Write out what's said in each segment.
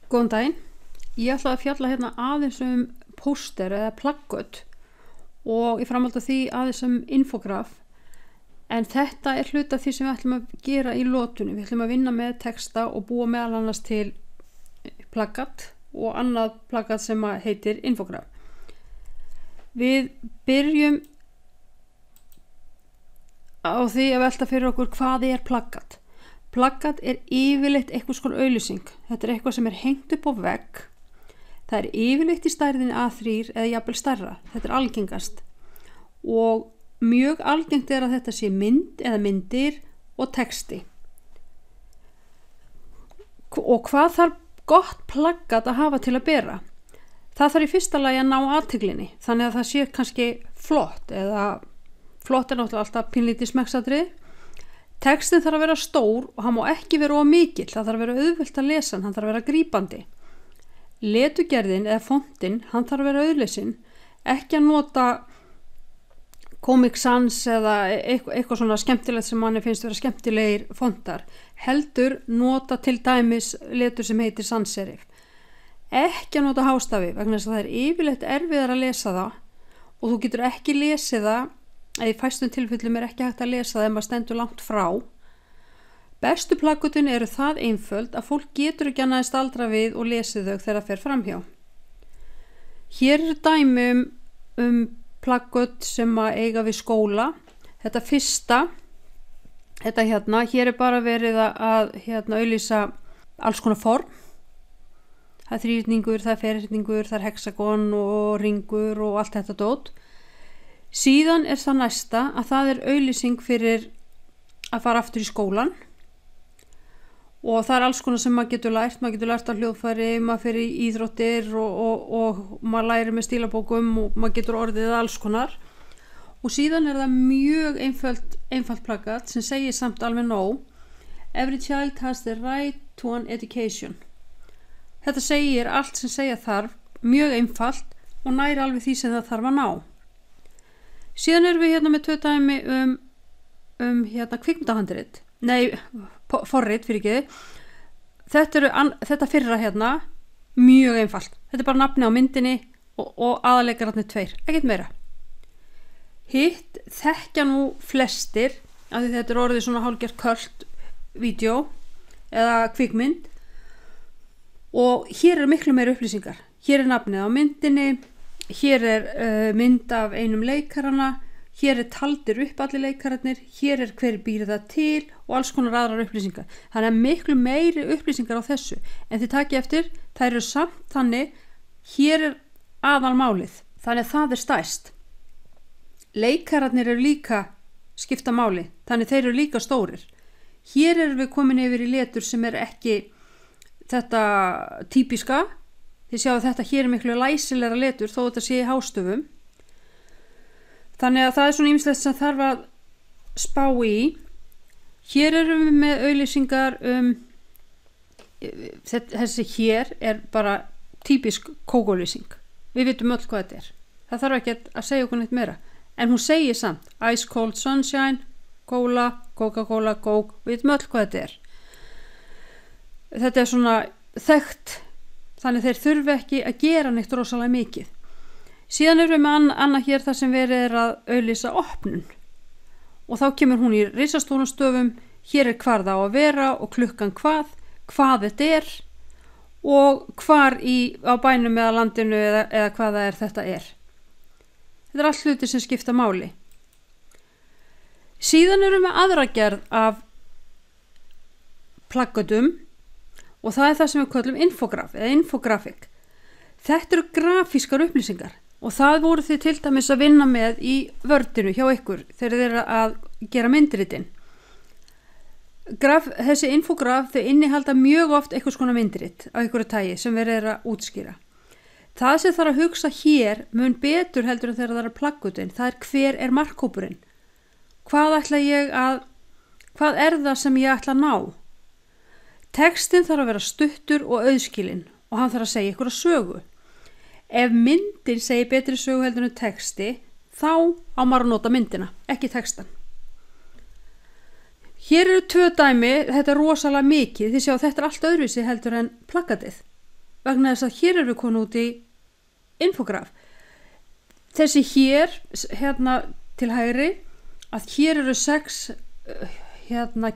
Góðan daginn. Ég ætla að fjalla hérna aðeins póster eða plaggöt og í framhaldi af því aðeins infograf. En þetta er hluti af því sem við ætlum að gera í lotunni. Við ætlum að vinna með texta og búa meðal annars til plaggat og annað plaggat sem heitir infograf. Við byrjum á því að velta fyrir okkur hvað er plaggat. Plaggat er yfirleitt eitthvað skona auglýsing. Þetta er eitthvað sem er hengt upp á vegg. Það er yfirleitt í stærðinni A3 eða jafnvel stærra. Þetta er algengast. Og mjög algengt er að þetta sé mynd eða myndir og texti. Og hvað þarf gott plaggat að hafa til að bera? Það þarf í fyrsta lagi að ná athyglinni. Þannig að það sé kannski flott eða flott er náttúrulega alltaf pínlítið smekksatriði. Textin þarf að vera stór og hann má ekki vera of mikill, það þarf að vera auðvelt að lesa hann þarf að vera grípandi. Letugerðin eða fontinn, hann þarf að vera auðlesinn, ekki að nota Comic Sans eða eitthvað svona skemmtilegt sem manni finnst vera skemmtilegir fontar. Heldur nota til dæmis letur sem heitir sans serif. Ekki að nota hástafi vegna þess að það er yfirleitt erfiðar að lesa það og þú getur ekki lesið það. Í fæstum tilfellum er ekki hægt að lesa það ef maður stendur langt frá. Bestu plaggutin eru það einföld að fólk getur ekki annað en staldra við og lesi þau þegar það fer framhjá. Hér er dæmi plaggut sem eiga við skóla. Þetta fyrsta, hér er bara verið að auglýsa alls konar form. Það er þríhyrningur, það er ferhyrningur, það er hexagon og ringur og allt þetta dót. Síðan er það næsta að það er auglýsing fyrir að fara aftur í skólan og það er alls konar sem maður getur lært á hljóðfæri, maður fyrir í íþróttir og maður lærir með stílabókum og maður getur orðið alls konar og síðan er það mjög einfalt plaggat sem segir samt alveg nóg. Every child has the right to an education. Þetta segir allt sem segja þarf, mjög einfalt og næri alveg því sem það þarf að ná. Síðan erum við hérna með tvö dæmi kvikmyndahandrit. Nei, forrit fyrir ekki. Þetta fyrra hérna, mjög einfalt. Þetta er bara nafni á myndinni og aðalekararnir tveir, ekkert meira. Hitt þekkja nú flestir, af því þetta er orðið svona hálfgert költ vídeó eða kvikmynd. Og hér er miklu meira upplýsingar. Hér er nafnið á myndinni. Hér er mynd af einum leikarana, hér er taldir upp allir leikararnir, hér er hver býr það til og alls konar aðrar upplýsingar. Þannig að miklu meiri upplýsingar á þessu. En þið takið eftir, það eru samt þannig, hér er aðalmálið. Þannig að það er stærst. Leikararnir eru líka skipta máli, þannig þeir eru líka stórir. Hér erum við komin yfir í letur sem er ekki þetta típiska. Þið sjáu að þetta hér er miklu læsilegra letur þó þetta sé í hástöfum. Þannig að það er svona ýmislegt sem þarf að spá í. Hér erum við með auglýsingar þessi hér er bara típisk kókólýsing. Við vitum öll hvað þetta er. Það þarf ekki að segja okkur neitt meira. En hún segir samt Ice Cold Sunshine, Cola, Coca-Cola, Coke. Við vitum öll hvað þetta er. Þetta er svona þekkt. Þannig þeir þurfi ekki að gera neitt rosalega mikið. Síðan erum við með annað hér þar sem verið er að auglýsa opnun. Og þá kemur hún í risastórum stöfum. Hér er hvar það á að vera og klukkan hvað þetta er og hvar á bænum eða landinu eða hvað það er þetta er. Þetta er allt hluti sem skipta máli. Síðan erum við aðra gerð af plaggatum. Og það er það sem við kallum infograf eða infografik. Þetta eru grafískar upplýsingar og það voru þið til dæmis að vinna með í vördinu hjá ykkur þegar þið eru að gera myndritinn. Þessi infograf þau innihalda mjög oft eitthvað skona myndrit á einhverju tagi sem verið er að útskýra. Það sem þarf að hugsa hér mun betur heldur en þegar það er plaggutin. Það er hver er markhópurinn. Hvað er það sem ég ætla að ná? Textin þarf að vera stuttur og auðskilinn og hann þarf að segja ykkur að sögu. Ef myndin segir betri sögu heldur en texti, þá á maður að nota myndina, ekki textan. Hér eru tvö dæmi, þetta er rosalega mikið, þið sjá þetta er allt öðruvísi heldur en plaggatið. vegna þess að hér erum við komin út í infograf. Þessi hér, hérna til hægri, að hér eru 6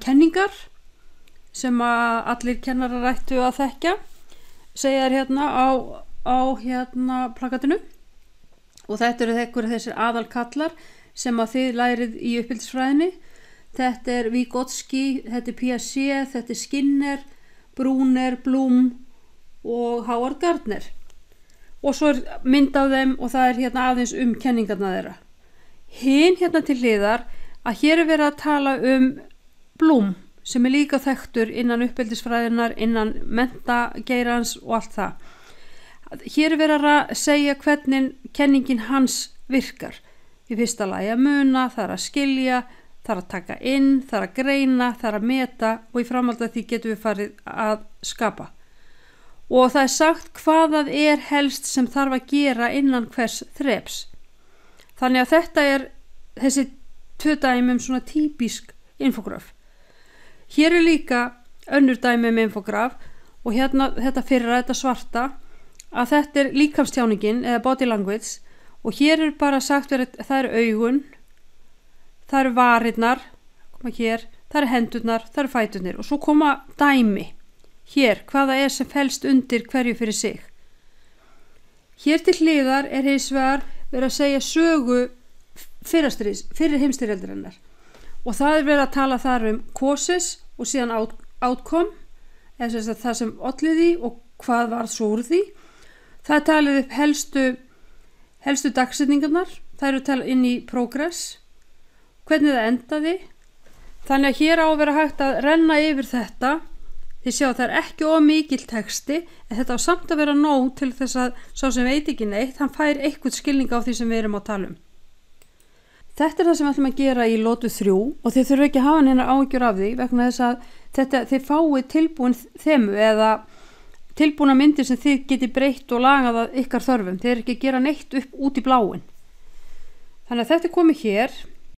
kenningar sem að allir kennarar ættu að þekkja, segja þær hérna á plakatinu, og þetta eru þessir aðalkallar sem að þið lærið í uppeldisfræðinni. Þetta er Vygotsky, þetta er Piaget, þetta er Skinner, Brunner, Bloom og Howard Gardner. Og svo er mynd af þeim og það er hérna aðeins kenningarna þeirra. Hin hérna til hliðar að hér er verið að tala Bloom sem er líka þekktur innan uppeldisfræðinar, innan menntageirans og allt það. Hér er verið að segja hvernig kenningin hans virkar. Í fyrsta lagi að muna, það er að skilja, það er að taka inn, það er að greina, það er að meta og í framhaldi af því getum við farið að skapa. Og það er sagt hvað það er helst sem þarf að gera innan hvers þreps. Þannig að þetta er þessi 2 dæmi svona típisk infograf. Hér er líka önnur dæmi infograf og hérna þetta fyrra, þetta svarta, að þetta er líkamstjáningin eða body language og hér er bara sagt verið, það eru augun, það eru varirnar, hér, það eru hendurnar, það eru fæturnir og svo koma dæmi. Hér, hvaða er sem felst undir hverju fyrir sig. Hér til hliðar er hins vegar verið að segja sögu fyrir heimsstyrjaldarinnar og það er verið að tala þar causes og síðan outcome, eða það sem olli því og hvað var svo úr því. Það er talið upp helstu dagsetningarnar, það eru talið inn í progress, hvernig það endaði. Þannig að hér á að vera hægt að renna yfir þetta. Þið sjá að það er ekki mikill texti en þetta á samt að vera nóg til þess að sá sem veit ekki neitt, hann fær eitthvað skilning á því sem við erum að tala Þetta er það sem við ætlum að gera í lotu 3 og þið þurfum ekki að hafa neina áhyggjur af því vegna þess að þið fáið tilbúin þemu eða tilbúna myndir sem þið geti breytt og lagað að ykkar þörfum. Þið er ekki að gera neitt upp út í bláin. Þannig að þetta er komið hér.